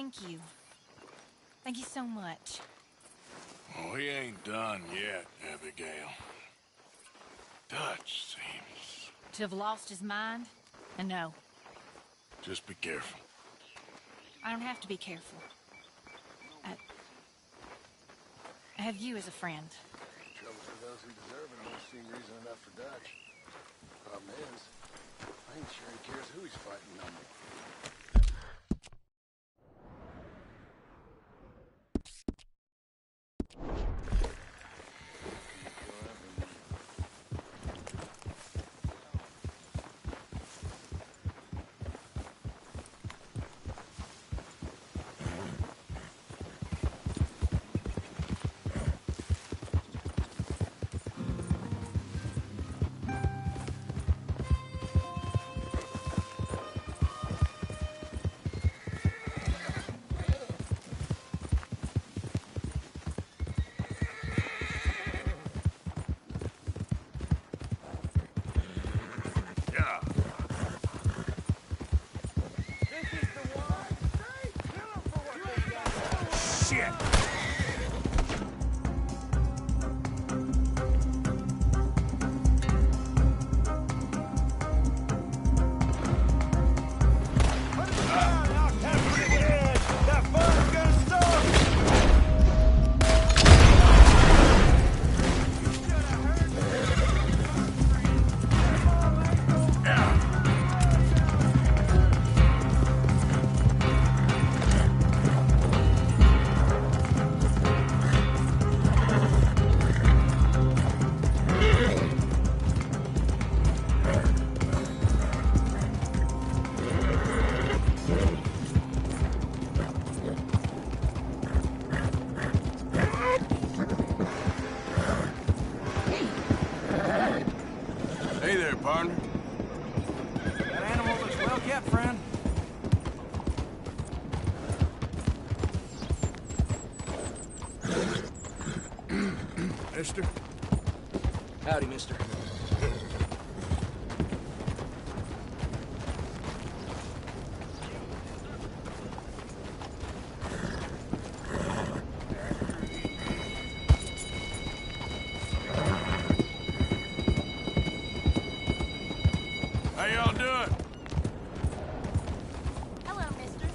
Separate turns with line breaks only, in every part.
Thank you. Thank you so much.
Oh, we ain't done yet, Abigail. Dutch seems...
To have lost his mind? And no.
Just be careful.
I don't have to be careful. I have you as a friend.
Trouble for those who deserve it won't seem reason enough for Dutch. Problem is, I ain't sure he cares who he's fighting no more.
Hey there, partner.
That animal looks well kept, friend.
Mister?
Howdy, mister.
How y'all doing?
Hello, mister.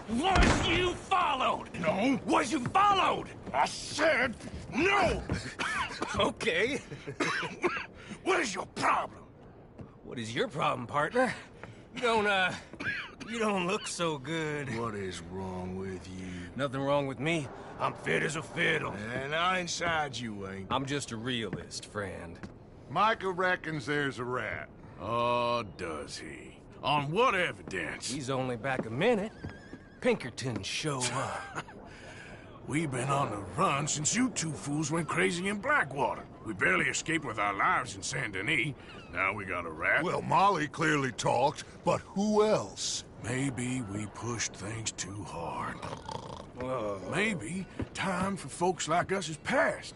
Was you followed? No. Was you followed? I said no.
Okay.
What is your problem?
What is your problem, partner? You don't look so good.
What is wrong with you?
Nothing wrong with me. I'm fit as a fiddle.
And I inside you ain't.
I'm just a realist, friend.
Micah reckons there's a rat.
Oh, does he? On what evidence?
He's only back a minute. Pinkerton show up.
We've been on the run since you two fools went crazy in Blackwater. We barely escaped with our lives in Saint Denis. Now we got a rat.
Well, Molly clearly talked, but who else?
Maybe we pushed things too hard.
Whoa.
Maybe time for folks like us is past.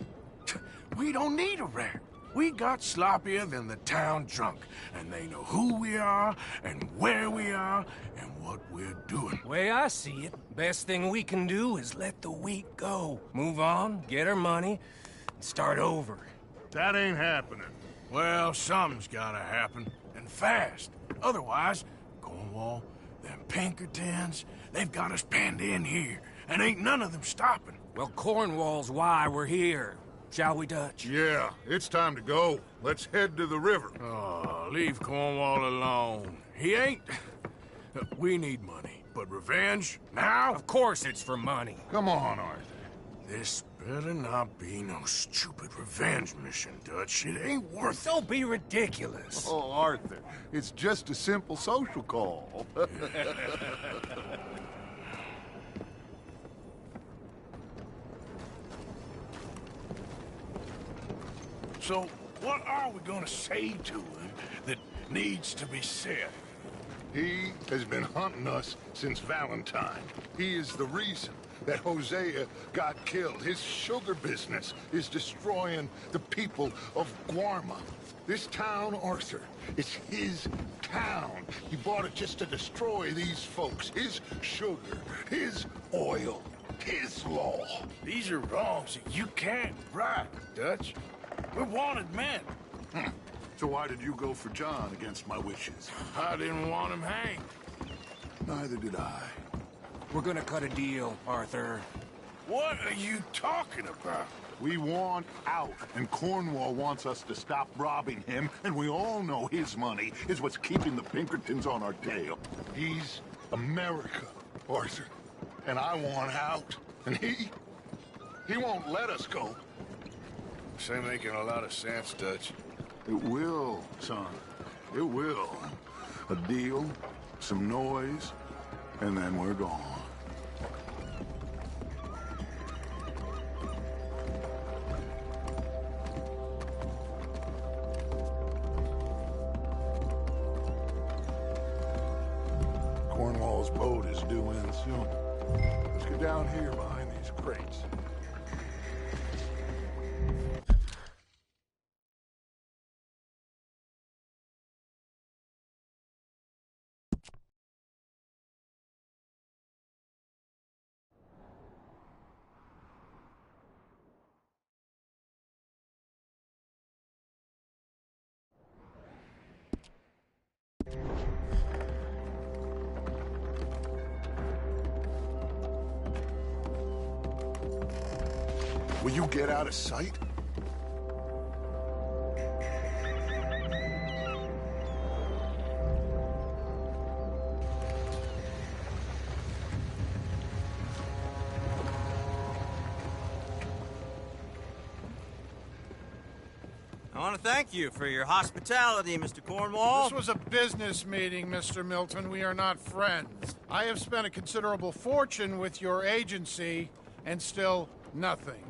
We don't need a rat. We got sloppier than the town drunk, and they know who we are, and where we are, and what we're doing.
Way I see it, best thing we can do is let the week go. Move on, get our money, and start over.
That ain't happening.
Well, something's gotta happen, and fast. Otherwise, Cornwall, them Pinkertons, they've got us penned in here, and ain't none of them stopping.
Well, Cornwall's why we're here. Shall we, Dutch?
Yeah, it's time to go. Let's head to the river.
Oh, leave Cornwall alone. He ain't... We need money, but revenge, now?
Of course it's for money.
Come on, Arthur.
This better not be no stupid revenge mission, Dutch. It ain't worth it.
Don't be ridiculous.
Oh, Arthur, it's just a simple social call.
So, what are we gonna say to him that needs to be said?
He has been hunting us since Valentine. He is the reason that Hosea got killed. His sugar business is destroying the people of Guarma. This town, Arthur, it's his town. He bought it just to destroy these folks. His sugar, his oil, his law.
These are wrongs that you can't right, Dutch. We're wanted men.
So why did you go for John against my wishes?
I didn't want him hanged.
Neither did I.
We're gonna cut a deal, Arthur.
What are you talking about?
We want out, and CORNWAll wants us to stop robbing him, and we all know his money is what's keeping the Pinkertons on our tail. He's America, Arthur, and I want out, and he won't let us go.
This ain't making a lot of sense, Dutch.
It will, son. It will. A deal, some noise, and then we're gone. CORNWALL's boat is due in soon. Let's get down here behind these crates. Will you get out of sight?
I want to thank you for your hospitality, Mr. CORNWAll.
This was a business meeting, Mr. Milton. We are not friends. I have spent a considerable fortune with your agency, and still nothing.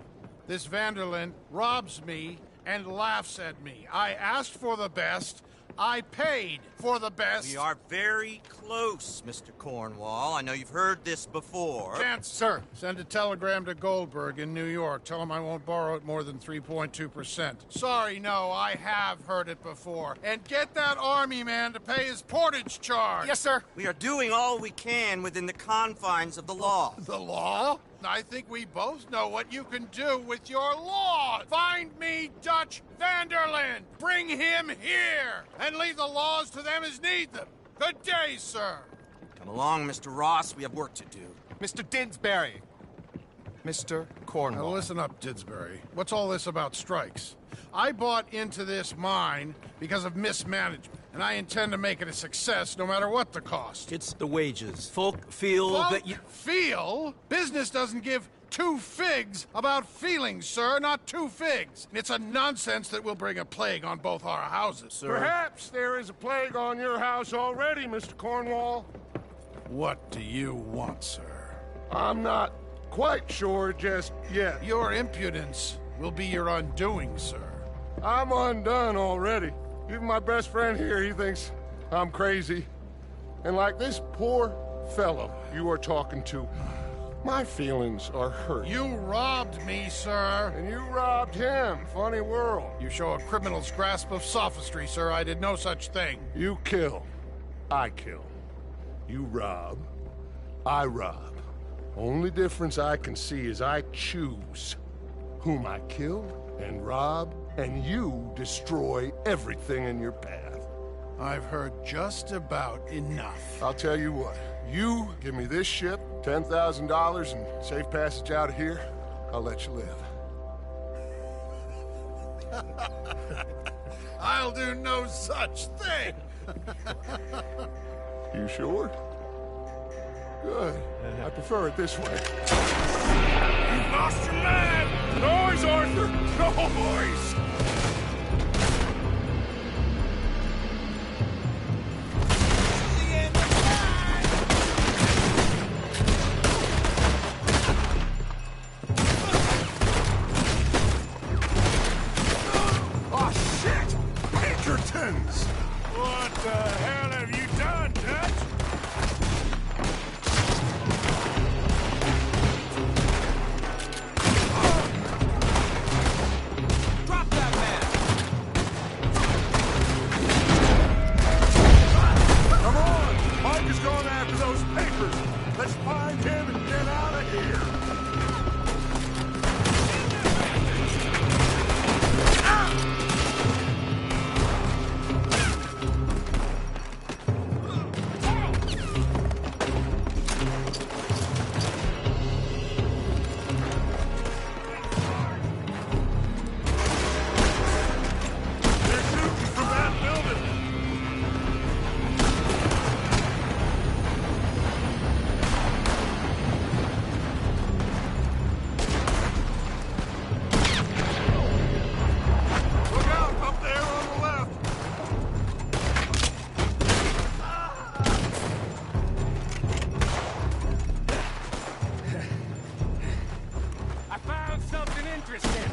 This Vanderlyn robs me and laughs at me. I asked for the best. I paid for the best.
We are very close, Mr. CORNWAll. I know you've heard this before.
Chance, sir. Send a telegram to Goldberg in New York. Tell him I won't borrow it more than 3.2%. Sorry, no, I have heard it before. And get that army man to pay his portage charge.
Yes, sir. We are doing all we can within the confines of the law.
The law? I think we both know what you can do with your law. Find me Dutch Vanderlyn. Bring him here. And leave the laws to them as need them. Good day, sir.
Come along, Mr. Ross. We have work to do.
Mr. Didsbury. Mr. CORNWAll.
Now listen up, Didsbury. What's all this about strikes? I bought into this mine because of mismanagement, and I intend to make it a success no matter what the cost.
It's the wages. Folk feel that you...
Feel? Business doesn't give two figs about feelings, sir, not two figs. It's a nonsense that will bring a plague on both our houses, sir.
Perhaps there is a plague on your house already, Mr. CORNWAll.
What do you want, sir?
I'm not quite sure just yet.
Your impudence will be your undoing, sir.
I'm undone already. Even my best friend here, he thinks I'm crazy. And like this poor fellow you are talking to, my feelings are hurt.
You robbed me, sir.
And you robbed him. Funny world.
You show a criminal's grasp of sophistry, sir. I did no such thing.
You kill. I kill. You rob. I rob. Only difference I can see is I choose whom I kill and rob, and you destroy everything in your path.
I've heard just about enough.
I'll tell you what. You give me this ship, $10,000, and safe passage out of here, I'll let you live.
I'll do no such thing.
You sure?
Good. I prefer it this way.
You've lost your man! Noise, Arthur! Noise!
Oh, shit! Pinkertons!
What the hell have you done, Dutch?
Drop that man!
Come on! Mike is going after those papers. Let's find him and get out of here. They're shooting from that building. Look out, up there on the left.
I found something interesting.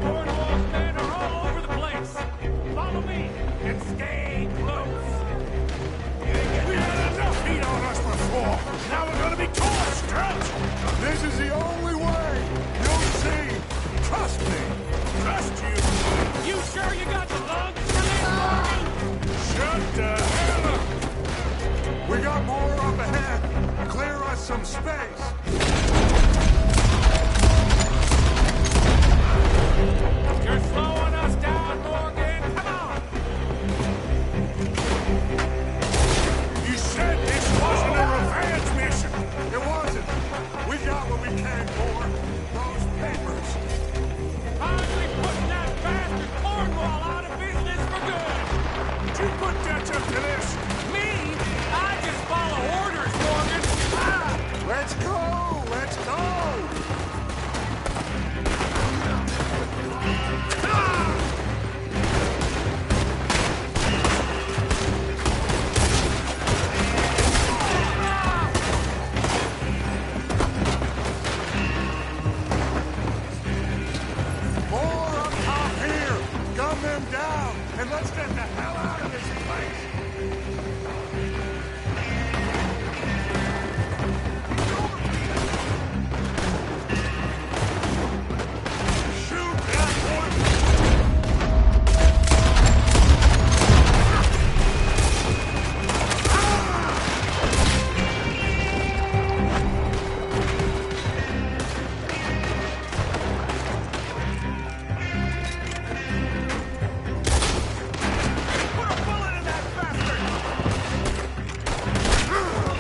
Cornwall's men are all over the place. Follow me and stay close.
We had enough heat on us before. Now we're gonna be torched, Dutch!
This is the only way. You'll see. Trust me.
Trust you!
You sure you got the lungs for this, Morgan?
Shut the hell up!
We got more up ahead. Clear us some space.
You're slowing us down, Morgan. Come on.
You said this wasn't a revenge mission!
It wasn't. We got what we came for. Those papers.
Finally putting that bastard Cornwall out of business for good.
Did you put Dutch up to this?
Me? I just follow orders, Morgan. Ah!
Let's go. Let's go. More up top here. Gun them down. And let's get the hell out of this place. Shoot that one.
Put a bullet in that bastard.
Come on.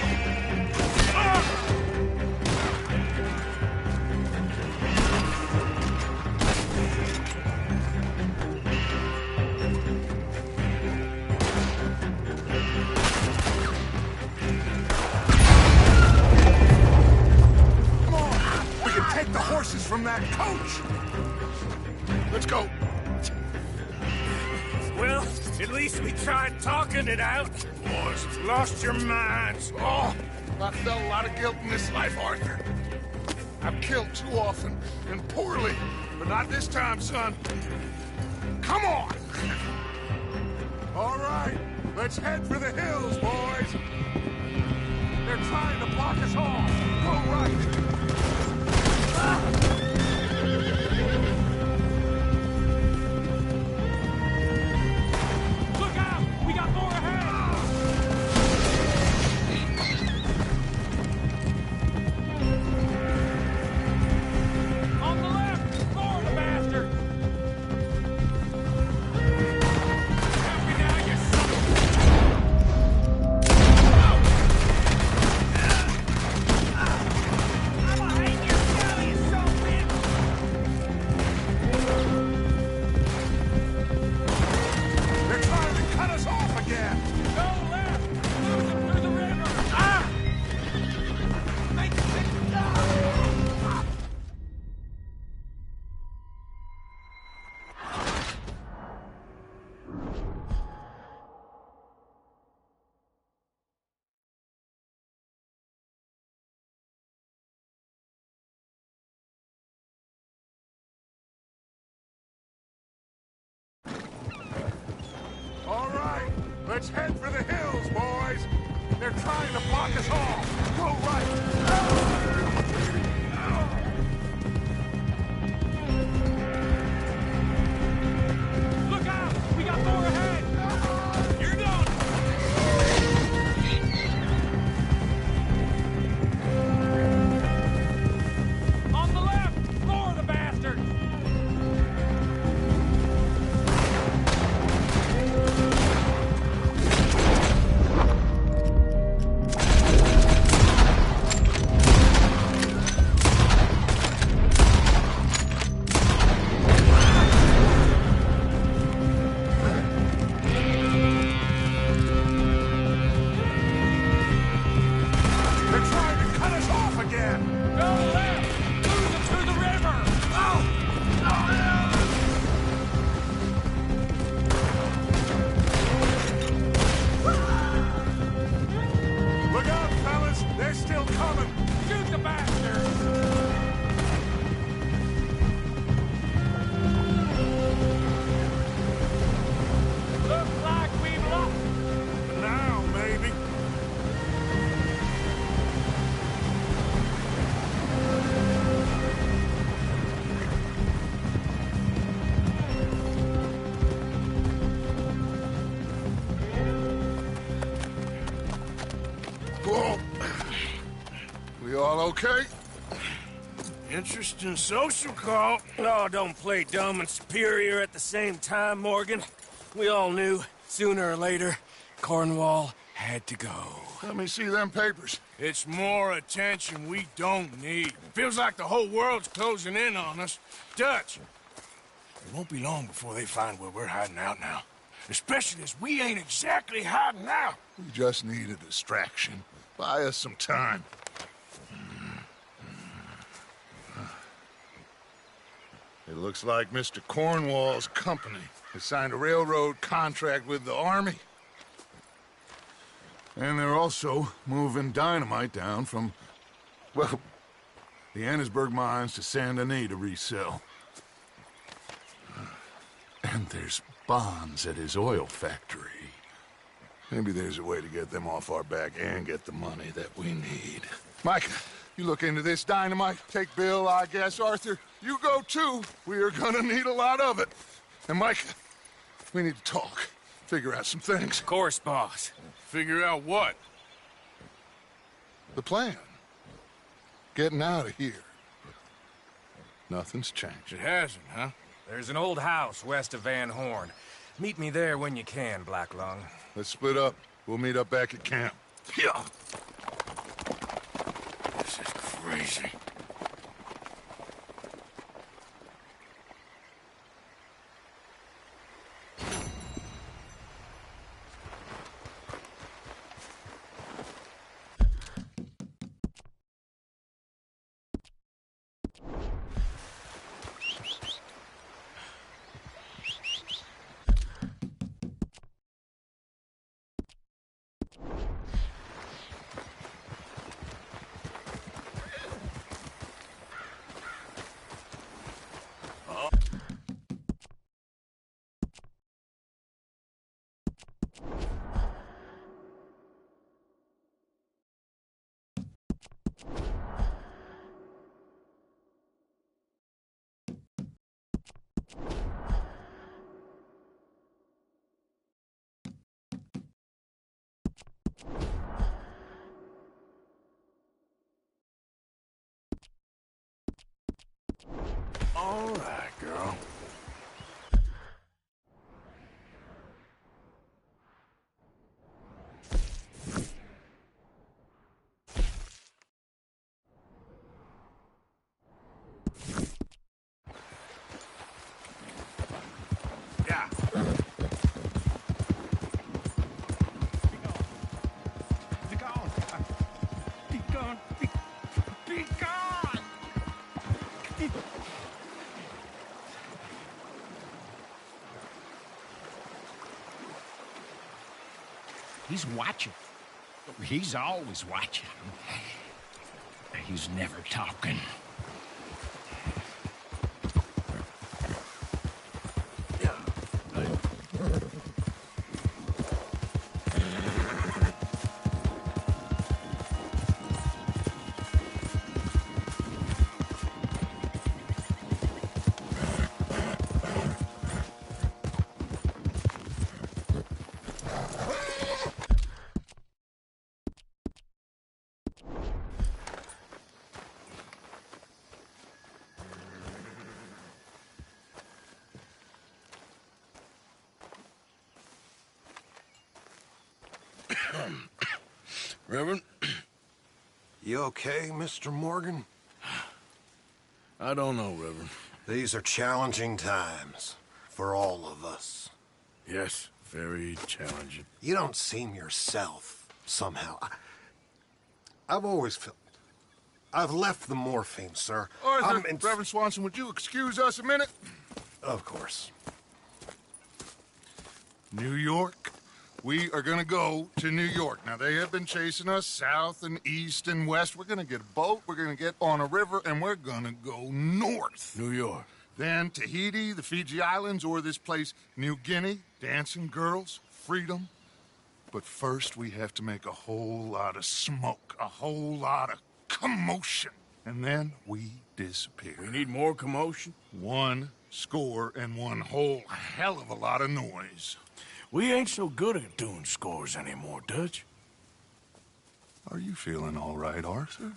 We can take the horses from that coach. Let's go.
Well, at least we tried talking it out. Boys, you've lost your minds.
Oh, I felt a lot of guilt in this life, Arthur. I've killed too often and poorly, but not this time, son. Come on! All right, let's head for the hills, boys. They're trying to block us off. Go right.
Look out! We got more ahead. On the left, more the bastard.
Let's head for the hills, boys! They're trying to block us off! Go right!
Look out! We got more ahead! You're done! On the left! Floor the bastards!
They're trying to cut us off again!
Go left! Lose them to the river!
Look out, fellas! They're still coming!
Shoot the bastards! Looks like we've lost.
Now, maybe.
Whoa. We all okay?
Interesting social call.
Oh, don't play dumb and superior at the same time, Morgan. We all knew, sooner or later, Cornwall had to go.
Let me see them papers.
It's more attention we don't need. Feels like the whole world's closing in on us. Dutch, it won't be long before they find where we're hiding out now. Especially as we ain't exactly hiding out.
We just need a distraction. Buy us some time. It looks like Mr. Cornwall's company has signed a railroad contract with the Army. And they're also moving dynamite down from, well, the Annesburg mines to Saint Denis to resell. And there's bonds at his oil factory. Maybe there's a way to get them off our back and get the money that we need. Mike, you look into this dynamite. Take Bill, I guess. Arthur, you go too. We are gonna need a lot of it. And Mike, we need to talk. Figure out some things.
Of course, boss.
Figure out what?
The plan. Getting out of here. Nothing's changed.
It hasn't, huh?
There's an old house west of Van Horn. Meet me there when you can, Black Lung.
Let's split up. We'll meet up back at camp.
Yeah. This is crazy. All right, girl. Yeah.
Be gone. Be gone. Be gone. He's watching. He's always watching. He's never talking.
Reverend?
You okay, Mr. Morgan?
I don't know, Reverend.
These are challenging times for all of us.
Yes, very challenging.
You don't seem yourself, somehow. I've always felt... I've left the morphine, sir.
Arthur, Reverend Swanson, would you excuse us a minute?
Of course.
New York. We are gonna go to New York. Now, they have been chasing us south and east and west. We're gonna get a boat, we're gonna get on a river, and we're gonna go north.
New York.
Then Tahiti, the Fiji Islands, or this place, New Guinea, dancing girls, freedom. But first, we have to make a whole lot of smoke, a whole lot of commotion. And then we disappear.
We need more commotion?
1 score and 1 whole hell of a lot of noise.
We ain't so good at doing scores anymore, Dutch.
Are you feeling all right, Arthur?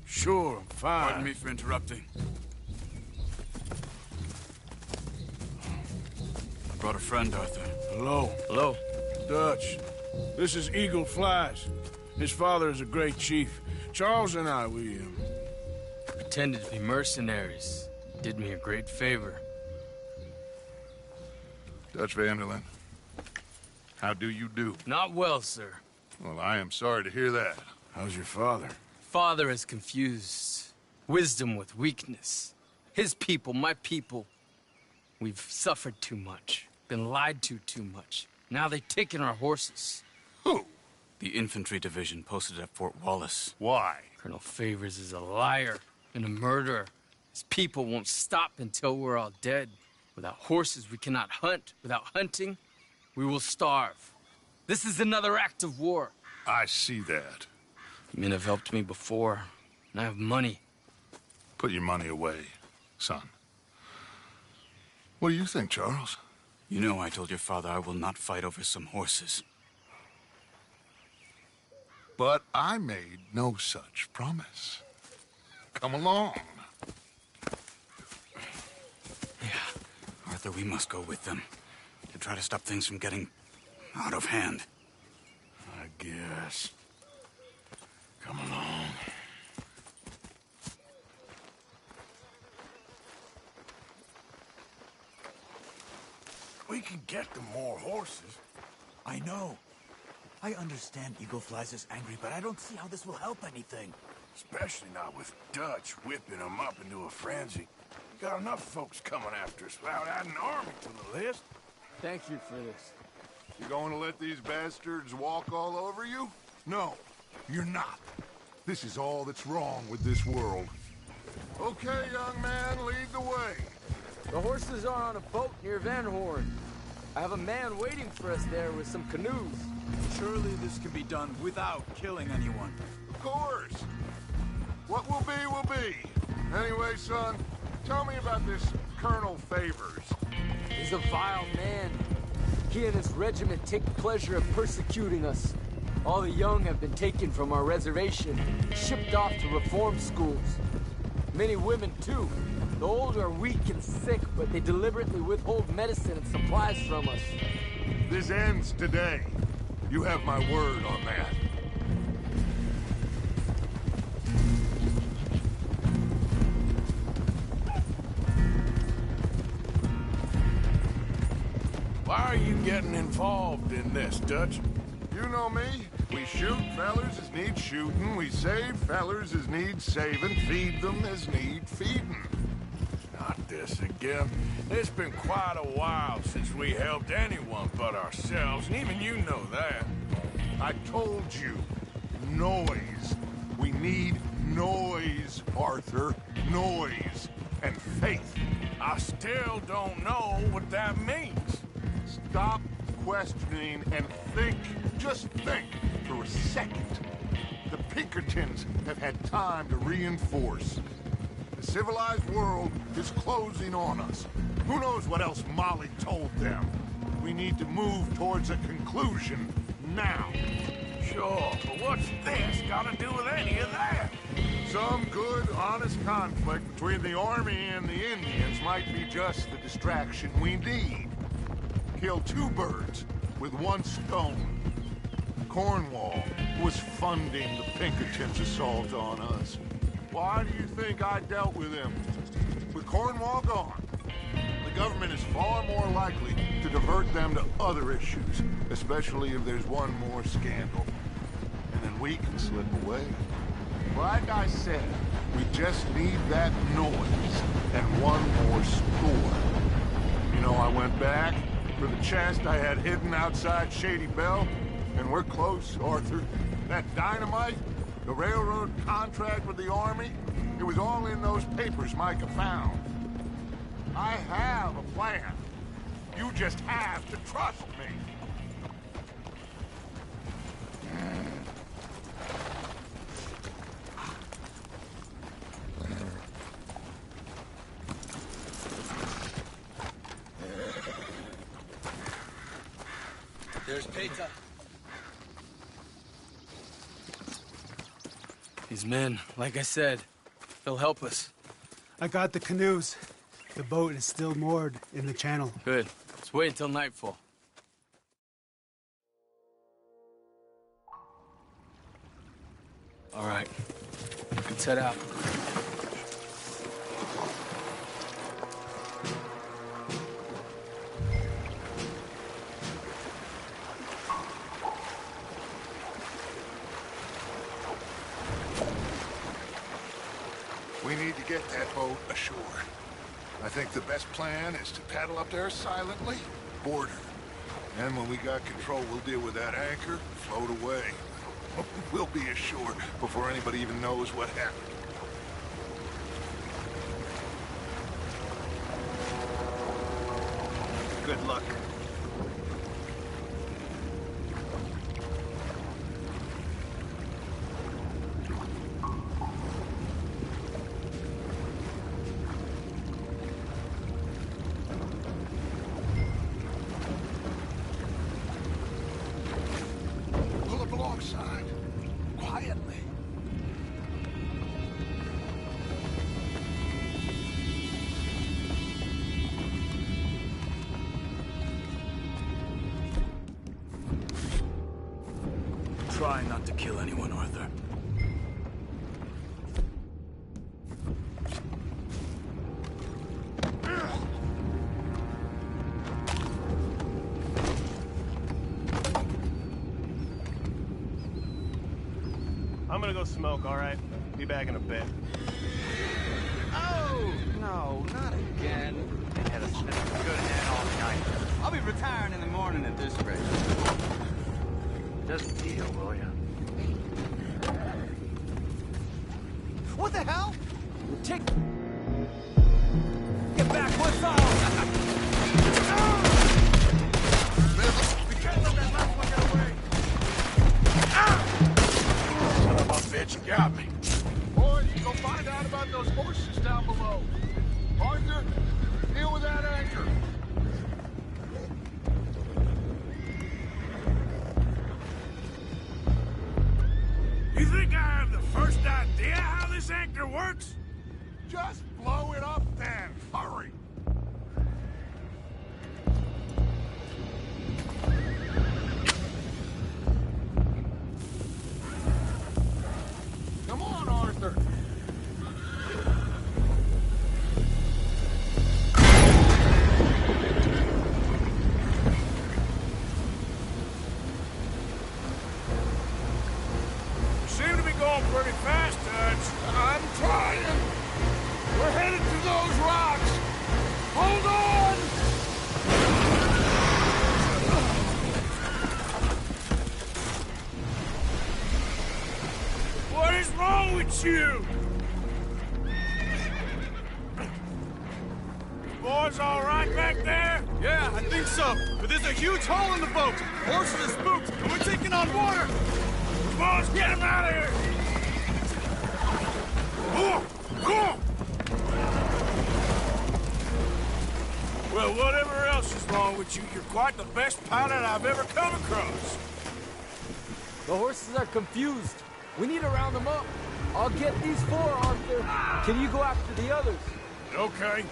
Sure, I'm fine.
Pardon me for interrupting. I brought a friend, Arthur.
Hello.
Hello.
Dutch. This is Eagle Flies. His father is a great chief. Charles and I, we
Pretended to be mercenaries. Did me a great favor.
Dutch Vanderlyn, how do you do?
Not well, sir.
Well, I am sorry to hear that.
How's your father?
Father has confused wisdom with weakness. His people, my people. We've suffered too much. Been lied to too much. Now they've taken our horses.
Who?
The infantry division posted at Fort Wallace.
Why?
Colonel Favors is a liar and a murderer. His people won't stop until we're all dead. Without horses, we cannot hunt. Without hunting, we will starve. This is another act of war.
I see that.
Men have helped me before, and I have money.
Put your money away, son. What do you think, Charles?
You know I told your father I will not fight over some horses.
But I made no such promise. Come along.
Yeah, Arthur, we must go with them to try to stop things from getting out of hand.
I guess. Come along. We can get them more horses.
I know. I understand Eagle Flies is angry, but I don't see how this will help anything.
Especially not with Dutch whipping them up into a frenzy. We got enough folks coming after us without adding an army to the list.
Thank you for this.
You going to let these bastards walk all over you? No, you're not. This is all that's wrong with this world. Okay, young man, lead the way.
The horses are on a boat near Van Horn. I have a man waiting for us there with some canoes.
Surely this can be done without killing anyone.
Of course. What will be, will be. Anyway, son, tell me about this Colonel Favors.
He's a vile man. He and his regiment take pleasure in persecuting us. All the young have been taken from our reservation, shipped off to reform schools. Many women, too. The old are weak and sick, but they deliberately withhold medicine and supplies from us.
This ends today. You have my word on that.
Why are you getting involved in this, Dutch?
You know me. We shoot fellers as need shooting. We save fellers as need saving. Feed them as need feeding.
Not this again. It's been quite a while since we helped anyone but ourselves, and even you know that.
I told you. Noise. We need noise, Arthur. Noise. And faith.
I still don't know what that means.
Stop questioning and think. Just think for a second. The Pinkertons have had time to reinforce. The civilized world is closing on us. Who knows what else Molly told them? We need to move towards a conclusion now.
Sure, but what's this got to do with any of that?
Some good, honest conflict between the army and the Indians might be just the distraction we need. Kill 2 birds with 1 stone. CORNWAll was funding the Pinkertons' assault on us. Why do you think I dealt with him? With CORNWAll gone, the government is far more likely to divert them to other issues, especially if there's one more scandal. And then we can slip away. Like I said, we just need that noise and one more score. You know, I went back for the chest I had hidden outside Shady Belle, and we're close, Arthur. That dynamite, the railroad contract with the Army, it was all in those papers Micah found. I have a plan. You just have to trust me.
There's Peter.
These men, like I said, they'll help us.
I got the canoes. The boat is still moored in the channel.
Good. Let's wait until nightfall. All right. Let's head out.
We need to get that boat ashore. I think the best plan is to paddle up there silently, board her. And when we got control, we'll deal with that anchor, float away. We'll be ashore before anybody even knows what happened.
Good luck.
Pull up alongside, quietly.
Try not to kill anyone, Arthur.
I'm gonna go smoke, all right? Be back in a bit.
Oh, no, not again. They had us spinning a good hand all night. I'll be retiring in the morning at this rate. Just deal, will ya? What the hell?
Take... Get back, what's all?
We can't let that last one get away.
Son of a bitch got me.
Boys, go find out about those horses down below. Arthur, deal with that anchor.
You think I have the first idea how this anchor works?
Just blow it up then. Hurry. Come on, Arthur.
You seem to be going pretty fast, Dutch.
I'm trying. We're headed to those rocks. Hold on!
What is wrong with you? Boys all right back there?
Yeah, I think so. But there's a huge hole in the boat. Horses are spooked, and we're taking on water.
Boys, get him out of here! Well, whatever else is wrong with you, you're quite the best pilot I've ever come across.
The horses are confused. We need to round them up. I'll get these four, Arthur. Can you go after the others?
Okay.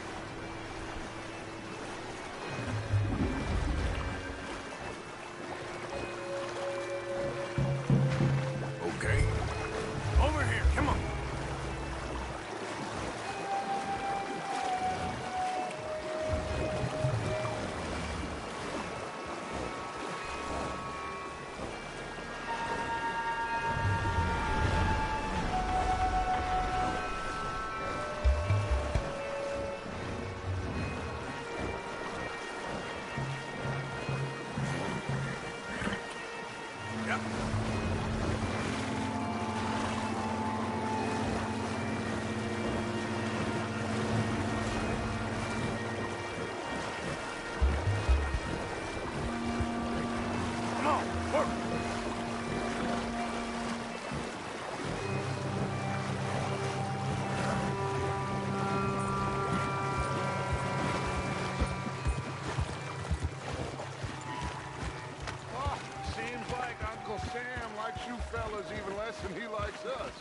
and he likes us.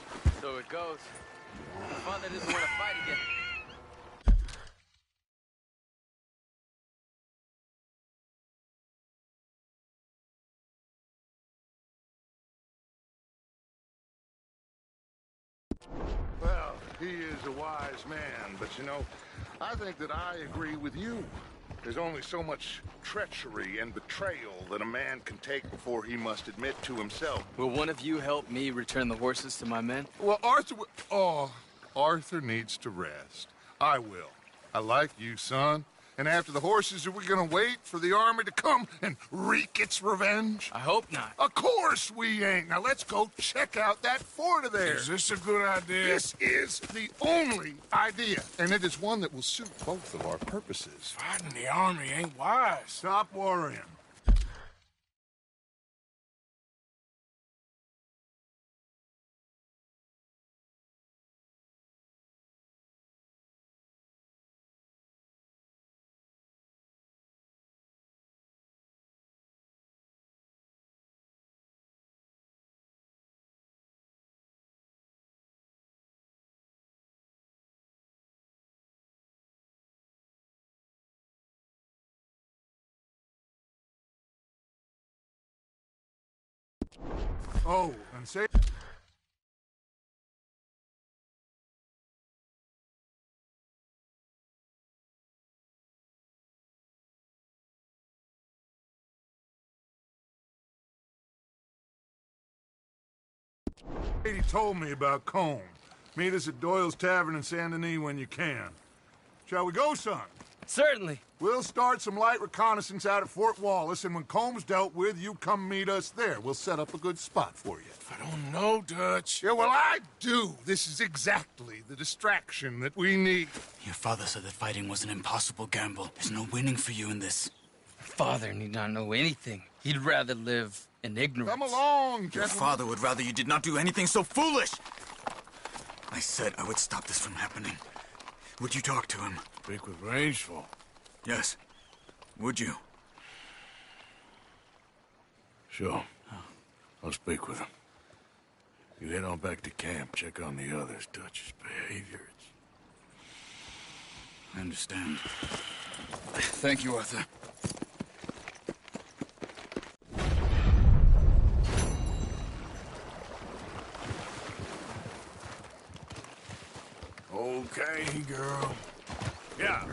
So it goes. My father doesn't want to fight again.
Well, he is a wise man, but you know, I think that I agree with you. There's only so much treachery and betrayal that a man can take before he must admit to himself.
Will one of you help me return the horses to my men?
Well, Arthur needs to rest. I will. I like you, son. And after the horses, are we gonna wait for the army to come and wreak its revenge?
I hope not.
Of course we ain't. Now let's go check out that fort of theirs.
Is this a good idea?
This is the only idea, and it is one that will suit both of our purposes.
Fighting the army ain't wise.
Stop worrying. Oh, and say... Lady told me about Combe. Meet us at Doyle's Tavern in Saint Denis when you can. Shall we go, son?
Certainly.
We'll start some light reconnaissance out at Fort Wallace, and when Comb's dealt with, you come meet us there. We'll set up a good spot for you.
I don't know, Dutch.
Yeah, well, I do. This is exactly the distraction that we need.
Your father said that fighting was an impossible gamble. There's no winning for you in this.
Father need not know anything. He'd rather live in ignorance.
Come along,
Your
gentlemen.
father would rather you did not do anything so foolish. I said I would stop this from happening. Would you talk to him?
Speak with Rangeful.
Yes. Would you?
Sure. I'll speak with him. You head on back to camp, check on the others. Dutch's behavior.
I understand. Thank you, Arthur.
Okay, girl.
Yeah.